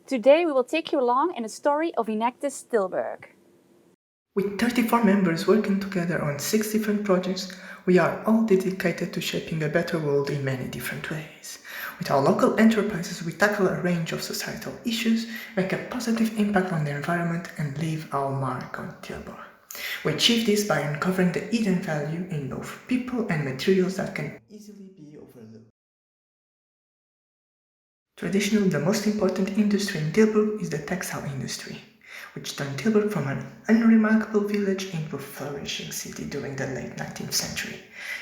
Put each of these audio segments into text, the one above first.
Today we will take you along in the story of Enactus Tilburg. With 34 members working together on 6 different projects, we are all dedicated to shaping a better world in many different ways. With our local enterprises, we tackle a range of societal issues, make a positive impact on the environment, and leave our mark on Tilburg. We achieve this by uncovering the hidden value in both people and materials that can easily be overlooked. Traditionally, the most important industry in Tilburg is the textile industry, which turned Tilburg from an unremarkable village into a flourishing city during the late 19th century.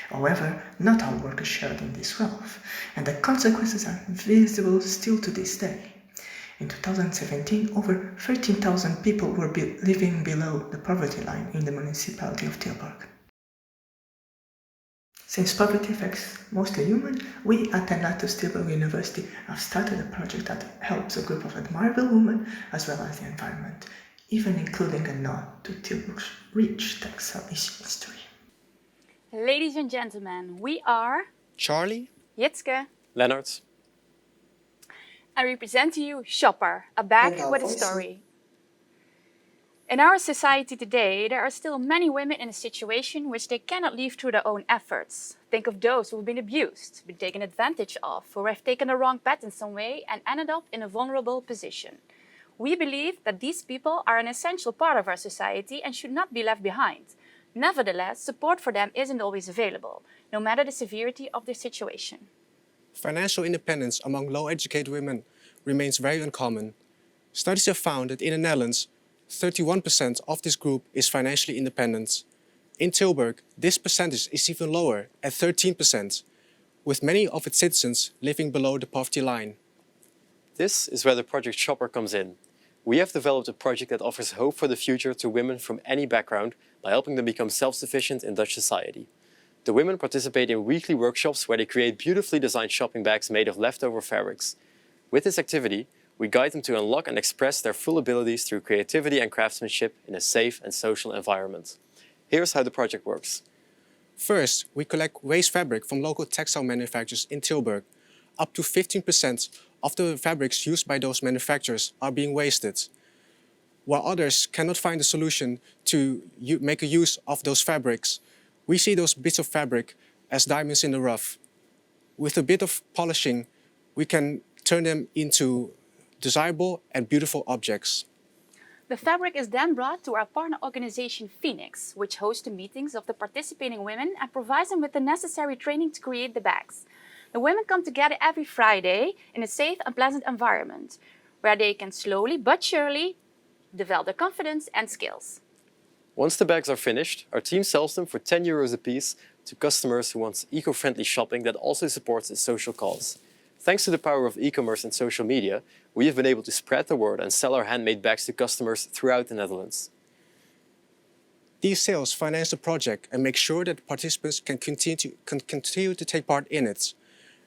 However, not all workers shared in this wealth, and the consequences are visible still to this day. In 2017, over 13,000 people were living below the poverty line in the municipality of Tilburg. Since poverty affects mostly women, we at Enactus Tilburg University have started a project that helps a group of admirable women as well as the environment, even including a nod to Tilburg's rich textile history. Ladies and gentlemen, we are Charlie, Jitske, Leonard, and we present to you Shopper, a bag with a story. In our society today, there are still many women in a situation which they cannot leave through their own efforts. Think of those who have been abused, been taken advantage of, or have taken the wrong path in some way and ended up in a vulnerable position. We believe that these people are an essential part of our society and should not be left behind. Nevertheless, support for them isn't always available, no matter the severity of their situation. financial independence among low-educated women remains very uncommon. Studies have found that in the Netherlands, 31% of this group is financially independent. In Tilburg, this percentage is even lower at 13%, with many of its citizens living below the poverty line. This is where the project Shopper comes in. We have developed a project that offers hope for the future to women from any background by helping them become self-sufficient in Dutch society. The women participate in weekly workshops where they create beautifully designed shopping bags made of leftover fabrics. With this activity, we guide them to unlock and express their full abilities through creativity and craftsmanship in a safe and social environment. Here's how the project works. First, we collect waste fabric from local textile manufacturers in Tilburg. Up to 15% of the fabrics used by those manufacturers are being wasted. While others cannot find a solution to make a use of those fabrics, we see those bits of fabric as diamonds in the rough. With a bit of polishing, we can turn them into desirable and beautiful objects. The fabric is then brought to our partner organization Phoenix, which hosts the meetings of the participating women and provides them with the necessary training to create the bags. The women come together every Friday in a safe and pleasant environment, where they can slowly but surely develop their confidence and skills. Once the bags are finished, our team sells them for €10 a piece to customers who want eco-friendly shopping that also supports a social cause. Thanks to the power of e-commerce and social media, we have been able to spread the word and sell our handmade bags to customers throughout the Netherlands. These sales finance the project and make sure that participants can continue to take part in it.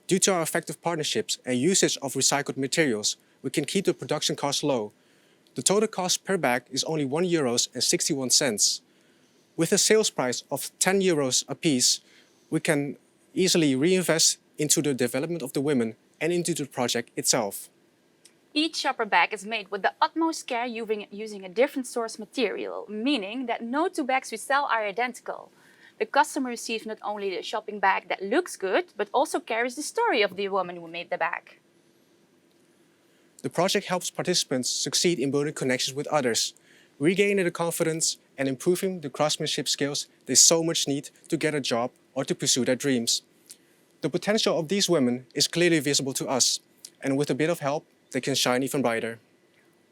Due to our effective partnerships and usage of recycled materials, we can keep the production costs low. The total cost per bag is only €1.61. With a sales price of €10 a piece, we can easily reinvest into the development of the women and into the project itself. Each shopper bag is made with the utmost care using a different source material, meaning that no two bags we sell are identical. The customer receives not only the shopping bag that looks good, but also carries the story of the woman who made the bag. The project helps participants succeed in building connections with others, regaining the confidence and improving the craftsmanship skills they so much need to get a job or to pursue their dreams. The potential of these women is clearly visible to us, and with a bit of help, they can shine even brighter.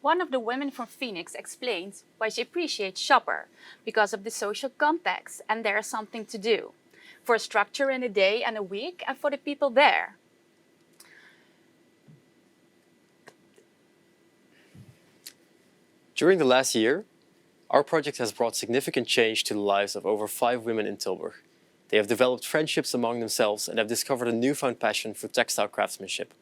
One of the women from Phoenix explains why she appreciates Shopper, because of the social context and there is something to do, for a structure in a day and a week and for the people there. During the last year, our project has brought significant change to the lives of over 5 women in Tilburg. They have developed friendships among themselves and have discovered a newfound passion for textile craftsmanship.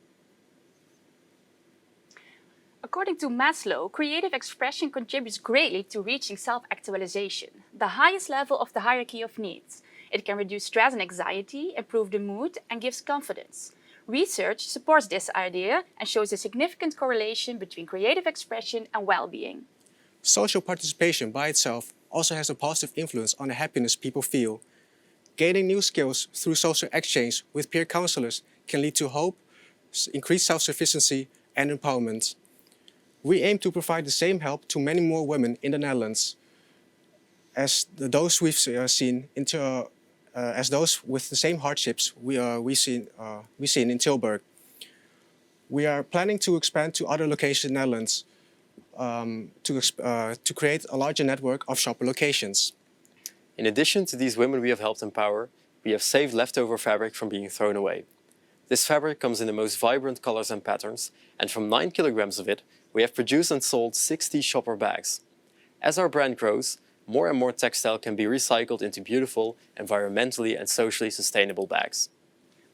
According to Maslow, creative expression contributes greatly to reaching self-actualization, the highest level of the hierarchy of needs. It can reduce stress and anxiety, improve the mood, and gives confidence. Research supports this idea and shows a significant correlation between creative expression and well-being. Social participation by itself also has a positive influence on the happiness people feel. Gaining new skills through social exchange with peer counselors can lead to hope, increased self-sufficiency and empowerment. We aim to provide the same help to many more women in the Netherlands as those we've seen as those with the same hardships we've seen in Tilburg. We are planning to expand to other locations in the Netherlands to create a larger network of shopper locations. In addition to these women we have helped empower, we have saved leftover fabric from being thrown away. This fabric comes in the most vibrant colors and patterns, and from 9 kilograms of it, we have produced and sold 60 shopper bags. As our brand grows, more and more textile can be recycled into beautiful, environmentally and socially sustainable bags.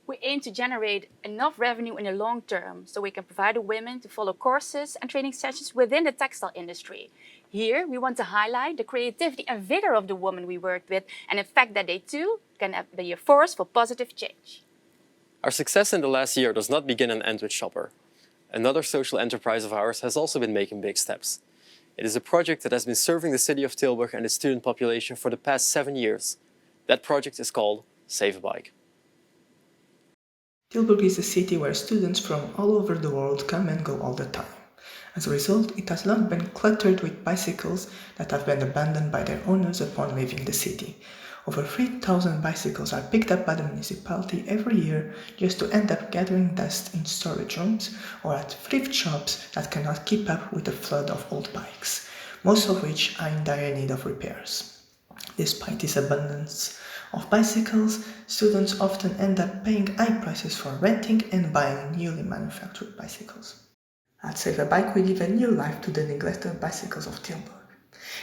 We aim to generate enough revenue in the long term so we can provide the women to follow courses and training sessions within the textile industry. Here, we want to highlight the creativity and vigor of the women we worked with and the fact that they too can be a force for positive change. Our success in the last year does not begin and end with Shopper. Another social enterprise of ours has also been making big steps. It is a project that has been serving the city of Tilburg and its student population for the past 7 years. That project is called Save a Bike. Tilburg is a city where students from all over the world come and go all the time. As a result, it has long been cluttered with bicycles that have been abandoned by their owners upon leaving the city. Over 3,000 bicycles are picked up by the municipality every year just to end up gathering dust in storage rooms or at thrift shops that cannot keep up with the flood of old bikes, most of which are in dire need of repairs. Despite this abundance of bicycles, students often end up paying high prices for renting and buying newly manufactured bicycles. At Save a Bike, we give a new life to the neglected bicycles of Tilburg.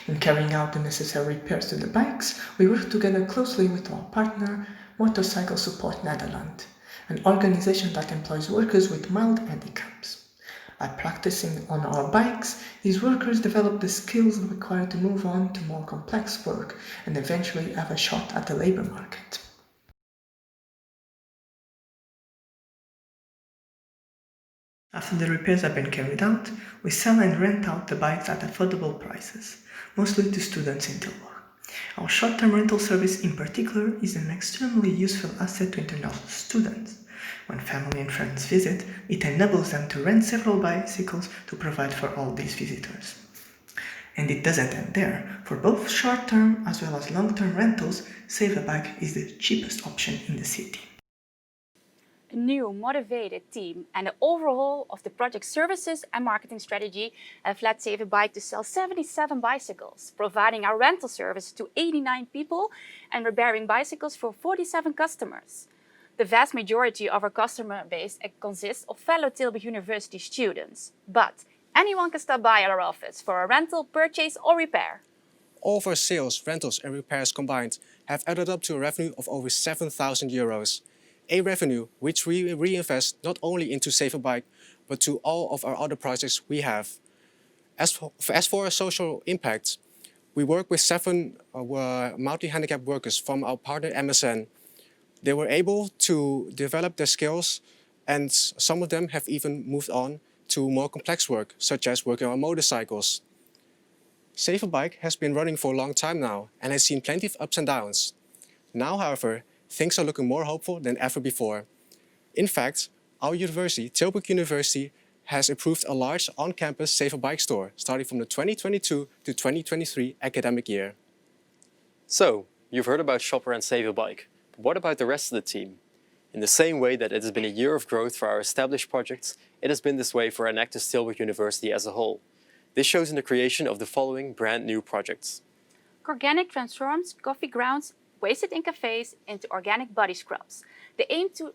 In carrying out the necessary repairs to the bikes, we work together closely with our partner, Motorcycle Support Nederland, an organization that employs workers with mild handicaps. By practicing on our bikes, these workers develop the skills required to move on to more complex work and eventually have a shot at the labor market. After the repairs have been carried out, we sell and rent out the bikes at affordable prices, mostly to students in Tilburg. Our short-term rental service in particular is an extremely useful asset to international students. When family and friends visit, it enables them to rent several bicycles to provide for all these visitors. And it doesn't end there. For both short-term as well as long-term rentals, Save a Bike is the cheapest option in the city. A new, motivated team and the overhaul of the project services and marketing strategy have led Save a Bike to sell 77 bicycles, providing our rental service to 89 people and repairing bicycles for 47 customers. The vast majority of our customer base consists of fellow Tilburg University students, but anyone can stop by our office for a rental, purchase or repair. All of our sales, rentals and repairs combined have added up to a revenue of over 7,000 euros. A revenue which we reinvest not only into Save a Bike, but to all of our other projects we have. As for our social impact, we work with 7 multi-handicapped workers from our partner MSN. They were able to develop their skills, and some of them have even moved on to more complex work, such as working on motorcycles. Save a Bike has been running for a long time now and has seen plenty of ups and downs. Now, however, things are looking more hopeful than ever before. In fact, our university, Tilburg University, has approved a large on-campus Save a Bike store starting from the 2022 to 2023 academic year. So, you've heard about Shopper and Save a Bike, but what about the rest of the team? In the same way that it has been a year of growth for our established projects, it has been this way for Enactus Tilburg University as a whole. This shows in the creation of the following brand new projects. Organic transforms coffee grounds wasted in cafes into organic body scrubs. They aim to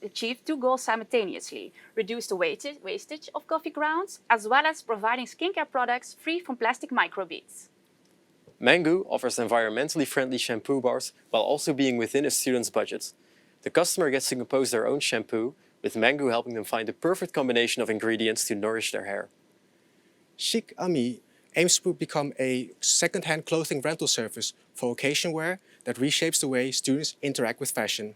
achieve 2 goals simultaneously: reduce the wastage of coffee grounds, as well as providing skincare products free from plastic microbeads. Mango offers environmentally friendly shampoo bars while also being within a student's budget. The customer gets to compose their own shampoo, with Mango helping them find the perfect combination of ingredients to nourish their hair. Chic Ami aims to become a second-hand clothing rental service for occasion wear that reshapes the way students interact with fashion.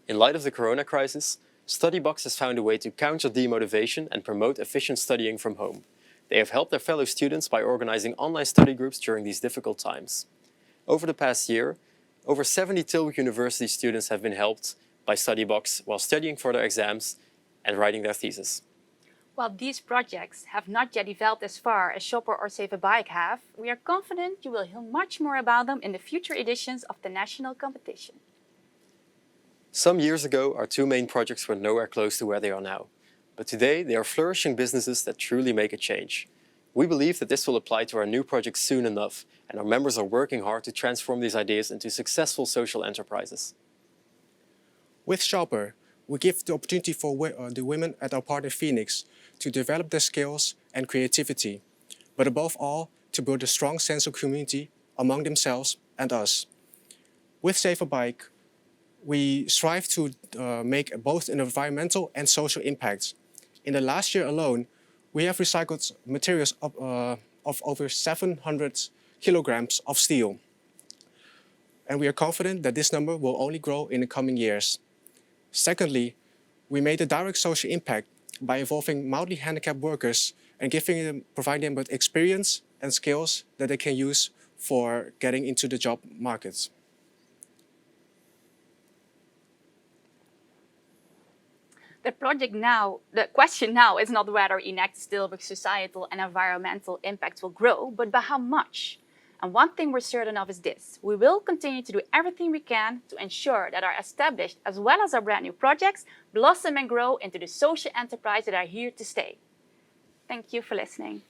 In light of the corona crisis, Studybox has found a way to counter demotivation and promote efficient studying from home. They have helped their fellow students by organizing online study groups during these difficult times. Over the past year, over 70 Tilburg University students have been helped by Studybox while studying for their exams and writing their thesis. While these projects have not yet developed as far as Shopper or Save a Bike have, we are confident you will hear much more about them in the future editions of the national competition. Some years ago, our two main projects were nowhere close to where they are now. But today, they are flourishing businesses that truly make a change. We believe that this will apply to our new projects soon enough, and our members are working hard to transform these ideas into successful social enterprises. With Shopper, we give the opportunity for the women at our partner Phoenix to develop their skills and creativity, but above all, to build a strong sense of community among themselves and us. With Save a Bike, we strive to make both an environmental and social impact. In the last year alone, we have recycled materials of over 700 kilograms of steel. And we are confident that this number will only grow in the coming years. Secondly, we made a direct social impact by involving mildly handicapped workers and providing them with experience and skills that they can use for getting into the job market. The question now is not whether Enactus Tilburg's societal and environmental impact will grow, but by how much. And one thing we're certain of is this: we will continue to do everything we can to ensure that our established as well as our brand new projects blossom and grow into the social enterprise that are here to stay. Thank you for listening.